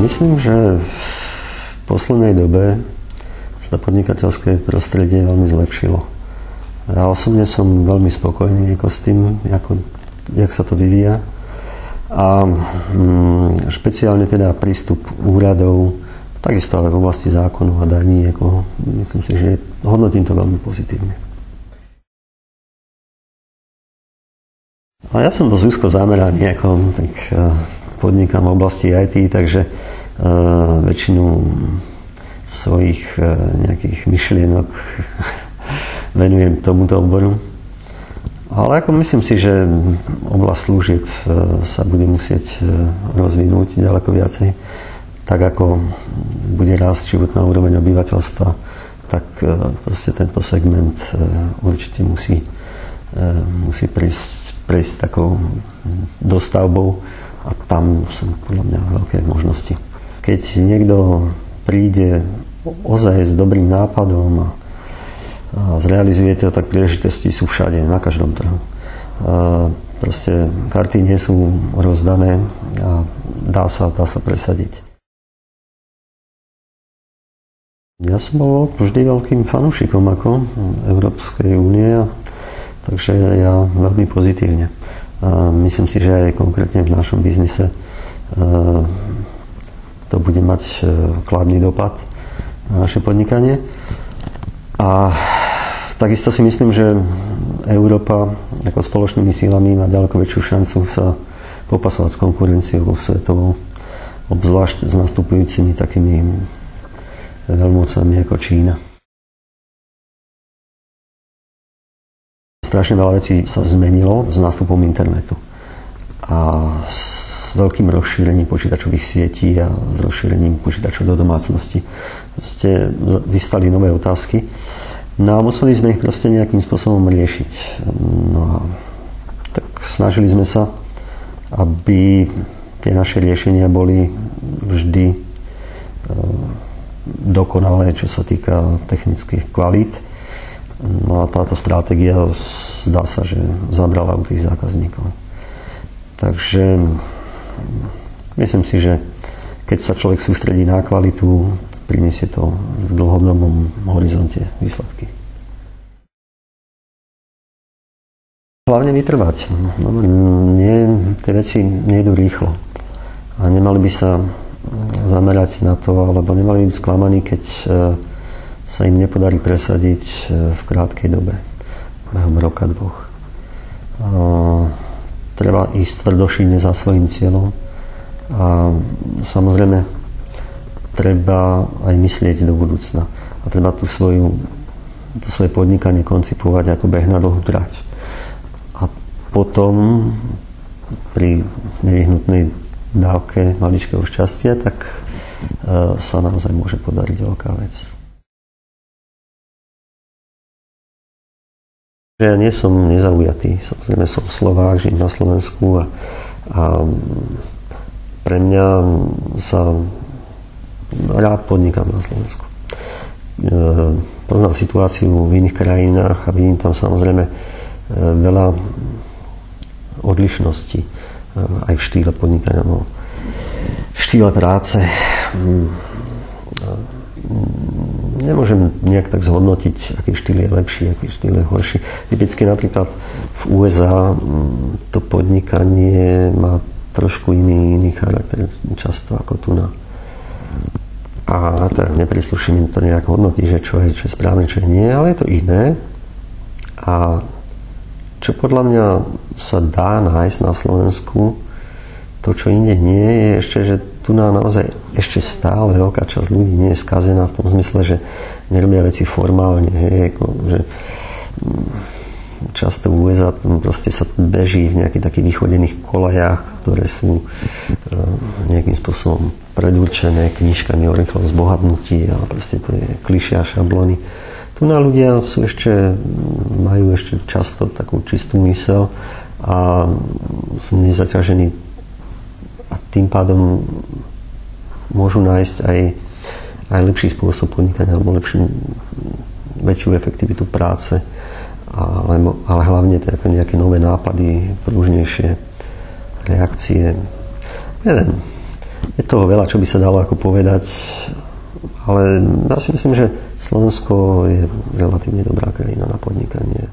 Myslím, že v poslednej dobe sa podnikateľské prostredie veľmi zlepšilo. Ja osobne som veľmi spokojný s tým, jak sa to vyvíja. A špeciálne teda prístup úradov, takisto ale v oblasti zákonu a daní, myslím si, že hodnotím to veľmi pozitívne. A ja som dosť úzko zameraný, podnikám v oblasti IT, takže väčšinu svojich nejakých myšlienok venujem tomuto odboru. Ale myslím si, že oblasť služieb sa bude musieť rozvinúť ďaleko viacej. Tak ako bude rásť životná úroveň obyvateľstva, tak proste tento segment určite musí prejsť takou dostavbou a tam sú podľa mňa veľké možnosti. Keď niekto príde ozaj s dobrým nápadom a zrealizuje to, tak príležitosti sú všade, na každom trhu. Proste karty nie sú rozdané a dá sa presadiť. Ja som bol vždy veľkým fanúšikom Európskej únie, takže ja veľmi pozitívne. Myslím si, že aj konkrétne v našom biznise to bude mať kladný dopad na naše podnikanie. A takisto si myslím, že Európa ako spoločnými sílami má ďaleko väčšiu šancu sa popasovať s konkurenciou svetovou, obzvlášť s nastupujúcimi takými veľmocami ako Čína. Strašne veľa vecí sa zmenilo s nástupom internetu a s veľkým rozšírením počítačových sietí a s rozšírením počítačov do domácnosti. Vystali nové otázky. No a museli sme ich proste nejakým spôsobom riešiť. No a tak snažili sme sa, aby tie naše riešenia boli vždy dokonalé, čo sa týka technických kvalít. No a táto stratégia zdá sa, že zabrala u tých zákazníkov. Takže myslím si, že keď sa človek sústredí na kvalitu, prinesie to v dlhodobom horizonte výsledky. Hlavne vytrvať. Tie veci nejdú rýchlo. A nemali by sa zamerať na to, alebo nemali by byť sklamaní, keď sa im nepodarí presadiť v krátkej dobe, behom roka, dvoch. Treba ísť tvrdošíne za svojím cieľom a samozrejme treba aj myslieť do budúcna a treba to svoje podnikanie koncipovať ako beh na dlhú trať. A potom pri nevyhnutnej dávke maličkého šťastia, tak sa naozaj môže podariť veľká vec. Ja nie som nezaujatý, samozrejme som Slovák, žijem na Slovensku a pre mňa sa rád podnikám na Slovensku. Poznám situáciu v iných krajinách a vidím tam samozrejme veľa odlišností aj v štýle podnikania, v štýle práce. Nemôžem nejak tak zhodnotiť, aký štýl je lepší, aký štýl je horší. Typicky napríklad v USA to podnikanie má trošku iný charakter často ako tu na. A teda neprísluší mi to nejak hodnotiť, že čo je správne, čo je nie, ale je to iné. A čo podľa mňa sa dá nájsť na Slovensku, to, čo inde nie, je ešte, že tu naozaj ešte stále veľká časť ľudí nie je skazená v tom zmysle, že nerobia veci formálne. Že často v USA proste sa beží v nejakých takých vychodených kolajách, ktoré sú nejakým spôsobom predurčené knižkami o rýchlom zbohatnutí a proste tie klišé a šablóny. Tu ľudia majú ešte často takú čistú myseľ a sú nezaťažení a tým pádom môžu nájsť aj lepší spôsob podnikania alebo väčšiu efektivitu práce, ale hlavne nejaké nové nápady, pružnejšie reakcie. Neviem. Je toho veľa, čo by sa dalo ako povedať, ale ja si myslím, že Slovensko je relatívne dobrá krajina na podnikanie.